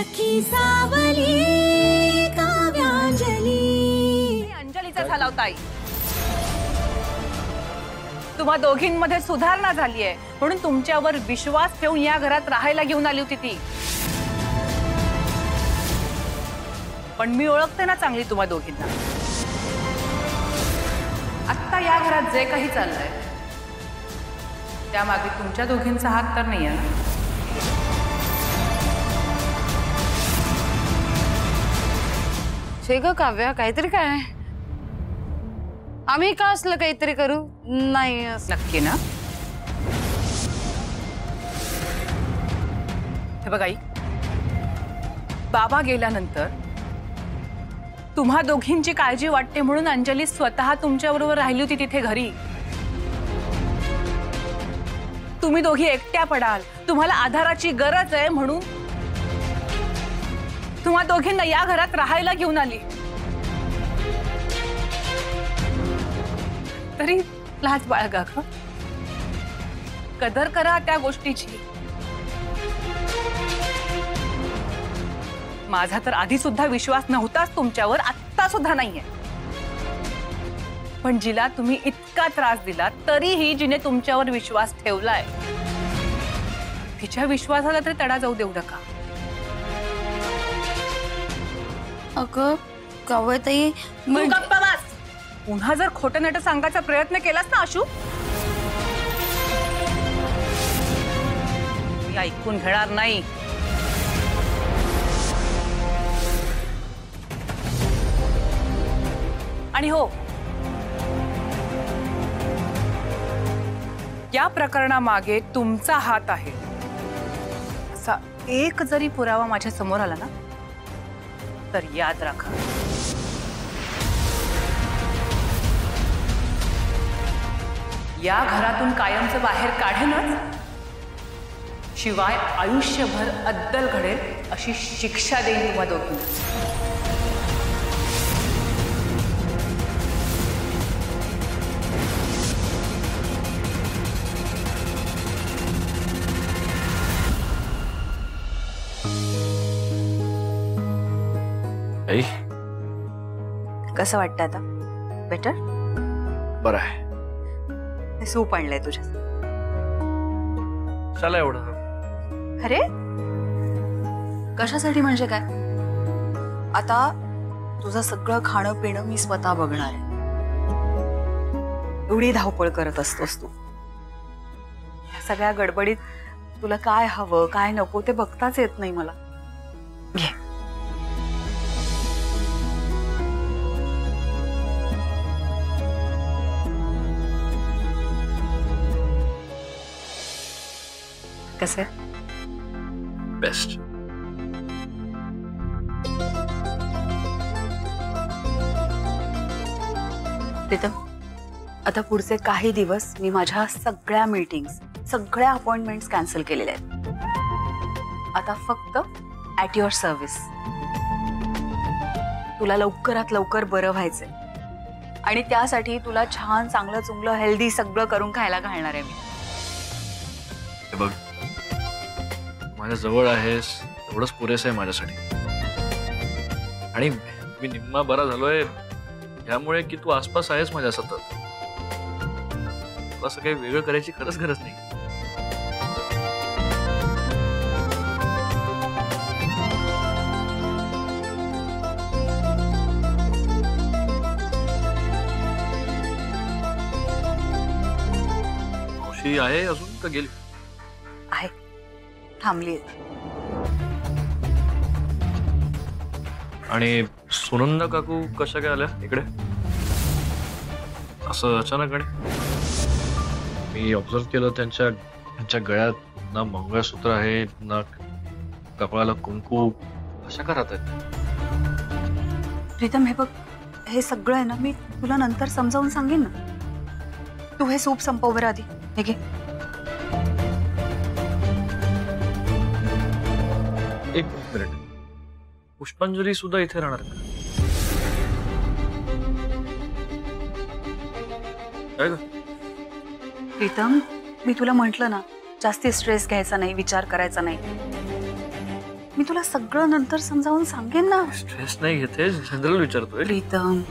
सखी सावली काव्यांजली। अंजलीचा झाला होता आई। तुम्हा दोघींमध्ये सुधारणा झाली आहे म्हणून तुमच्यावर विश्वास ठेवून या घरात राहायला घेऊन आली होती ती। पण मी ओळखते ना चांगली तुम्हा दोघींना। आता या घरात जे काही चाललंय त्यामागे तुमच्या दोघींचा हात तर नाहीये ना? शे ग काव्या, काहीतरी काय आम्ही का असलं काहीतरी करू नाही? नक्की ना? हे बघ आई, बाबा गेल्यानंतर तुम्हा दोघींची काळजी वाटते म्हणून अंजली स्वतः तुमच्याबरोबर राहिली होती तिथे घरी। तुम्ही दोघी एकट्या पडाल, तुम्हाला आधाराची गरज आहे म्हणून तुम्हा दोघींना या घरात राहायला घेऊन आली। तरी लाज बाळगा ग, कदर करा त्या गोष्टीची। माझा तर आधी सुद्धा विश्वास नव्हताच तुमच्यावर, आत्ता सुद्धा नाहीये। पण जिला तुम्ही इतका त्रास दिला तरीही जिने तुमच्यावर विश्वास ठेवलाय तिच्या विश्वासाला तरी तडा जाऊ देऊ नका। अगं काव्यताई, तू गप्पा बस। पुन्हा जर खोटं नाटं सांगायचा प्रयत्न केलास ना आशू, मी ऐकून घेणार नाही। आणि हो, या प्रकरणामागे तुमचा हात आहे असा एक जरी पुरावा माझ्या समोर आला ना तर याद राखा, या घरातून कायमचं बाहेर काढेनच, शिवाय आयुष्यभर अद्दल घडेल अशी शिक्षा देईन तुम्हा दोघींना। कसं वाटतं आता? बेटर? बरं आहे। हे सूप आणलंय तुझ्या। चला एवढं। अरे कशासाठी म्हणजे काय? आता तुझं सगळं खाणं पिणं मी स्वतः बघणार आहे। एवढी धावपळ करत असतोस तू, या सगळ्या गडबडीत तुला काय हवं काय नको ते बघताच येत नाही मला। घे। कसे? बेस्ट। प्रीतम, आता पुढचे काही दिवस मी माझ्या सगळ्या मीटिंग्स सगळ्या अपॉइंटमेंट्स कॅन्सल केलेल्या आहेत। आता फक्त ॲट युअर सर्व्हिस। तुला लवकरात लवकर बरं व्हायचंय आणि त्यासाठी तुला छान चांगलं चुंगलं हेल्दी सगळं करून खायला घालणार आहे मी। हे बघ, माझ्या जवळ आहेस एवढंच पुरेसं आहे माझ्यासाठी। आणि मी निम्मा बरा झालोय यामुळे की तू आसपास आहेस माझ्या सतत। तुला असं काही वेगळं करायची खरंच गरज नाही। मावशी आहे अजून का गेली? आहे, थांबली। आणि सुनंदा काकू कशा काय आल्या इकडे असं अचानक? मी ऑब्झर्व केलं त्यांच्या गळ्यात ना मंगळसूत्र आहे ना कपाळाला कुंकू, अशा का राहतात? प्रीतम हे बघ, हे सगळं आहे ना मी तुला नंतर समजावून सांगेन ना। तू हे सूप संपव बरं आधी। हे घे। एक मिनिट, पुष्पांजली सुद्धा इथे राहणार का? काय ग? प्रीतम, मी तुला म्हटलं ना जास्ती स्ट्रेस घ्यायचा नाही, विचार करायचा नाही। मी तुला सगळं नंतर समजावून सांगेन ना. स्ट्रेस नाही घेते, जनरल विचारतोय. प्रीतम,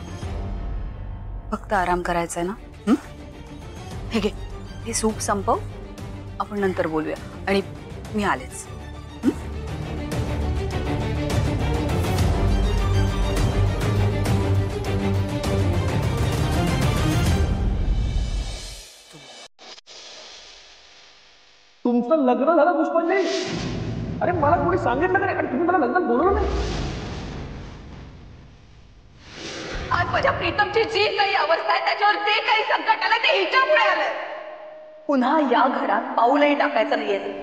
फक्त आराम करायचा आहे ना. हं? हे घे, हे सूप संपव, आपण नंतर बोलूया. आणि मी आलेच. तुमचं लग्न झालं पुष्पांजली? अरे मला कोणी सांगितलं नाही आणि तुम्ही मला लग्नात बोलवलं नाही. आज माझ्या प्रीतमची जी काही अवस्था आहे त्याच्यावर जे काही संकट आलं ते हिच्यामुळे आलंय. पुन्हा या घरात पाऊलही टाकायचं नाहीये.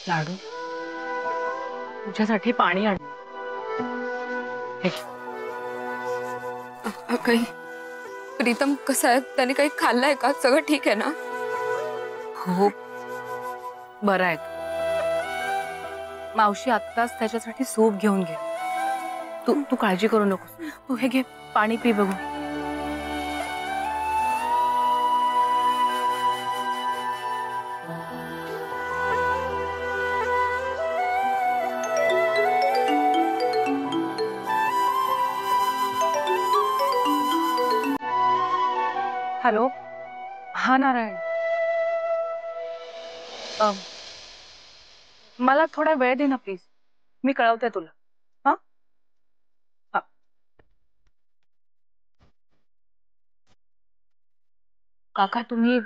लाडू, तुझ्यासाठी पाणी आण. काही प्रीतम कसा आहे? त्याने काही खाल्लंय का? सगळं ठीक आहे ना? हो, बरं आहे. मावशी आत्ताच त्याच्यासाठी सूप घेऊन गे. तू काळजी करू नको. तू हे घे, पाणी पी बघू. हॅलो, हा नारायण. मला थोडा वेळ दे ना प्लीज. मी कळवते तुला. हा, काका, तुम्ही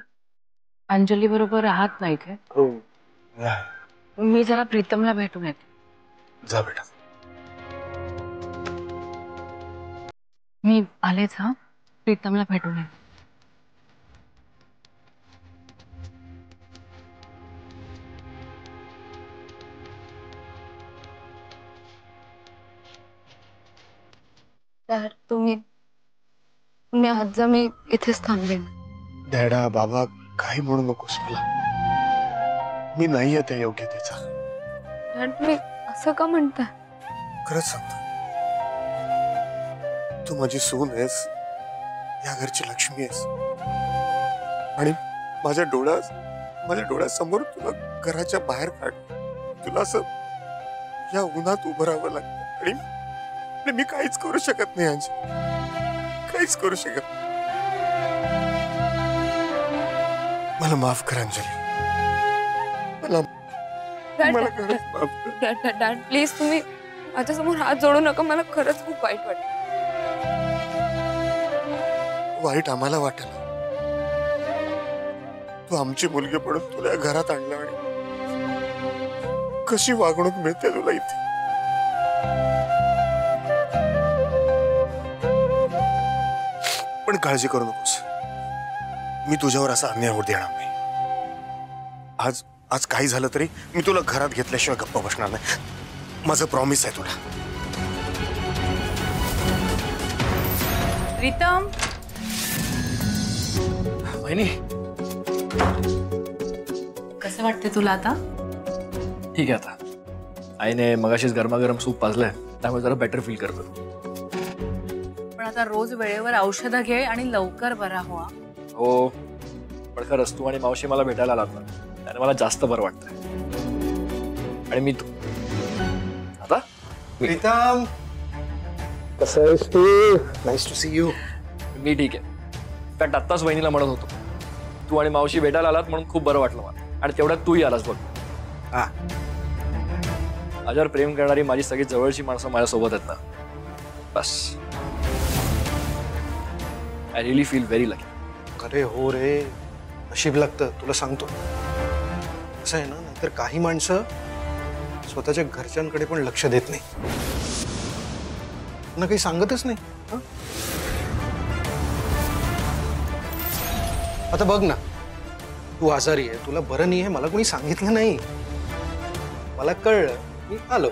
अंजली बरोबर आहात नाही काय? हो, मी जरा प्रीतमला भेटून येते. जा बेटा. मी आलेच. हा, प्रीतमला भेटून येते. तुम्ही आज जा, मी इथेच थांबेन. डॅडा, बाबा, काही म्हणू नकोस मला. मी नाहीये त्या योग्यतेचा. डॅड, तुम्ही असं का म्हणताय? खरंच सांगतो, तू माझी सून आहेस, या घरची लक्ष्मी आहेस. आणि माझ्या डोळ्यासमोर तुला घराच्या बाहेर काढ. तुला असं या उन्हात उभं राहावं लागतं. आणि मी काहीच करू शकत नाही अंजली, काहीच करू शकत. मला माफ कर अंजली. मला खरंच माफ कर. डॅड प्लीज, तुम्ही माझ्यासमोर हात जोडू नका. मला खरंच खूप वाईट वाटतं. वाईट आम्हाला वाटेल. तू आमची मुलगी पडून तुला घरात आणलं आणि कशी वागणूक मिळते तुला इथे. पण काळजी करू नकोस, मी तुझ्यावर असा अन्याय होऊ देणार नाही. आज काही झालं तरी मी तुला घरात घेतल्याशिवाय गप्प बसणार नाही. माझं प्रॉमिस आहे तुला. प्रीतम, वहिनी, कसं वाटते तुला आता? ठीक आहे. आता आईने मगाशीच गरमागरम सूप पाजलंय, त्यामुळे जरा बेटर फील करतो. पण आता रोज वेळेवर औषधं घे आणि लवकर बरा हो. हो, पण खरंच तू आणि मावशी मला भेटायला आलात ना, त्याने मला जास्त बरं वाटतंय. आणि मी तू आता प्रीतम, कसं आहेस तू? Nice to see you. मी ठीक आहे. कारण आत्ताच वहिनीला म्हणत होतो, तू आणि मावशी भेटायला आलात म्हणून खूप बरं वाटलं मला. आणि तेवढ्यात तूही आलास बघ. माझ्यावर प्रेम करणारी माझी सगळी जवळची माणसं माझ्यासोबत आहेत ना, बस. I really feel very lucky. अरे हो रे, नशीब लागतं. तुला सांगतो, असं आहे ना, नाहीतर काही माणसं स्वतःच्या घरच्यांकडे पण लक्ष देत नाही, ना काही सांगतच नाही. आता बघ ना, तू आजारी आहे, तुला बरं नाही आहे, मला कोणी सांगितलं नाही. मला कळलं, मी आलो.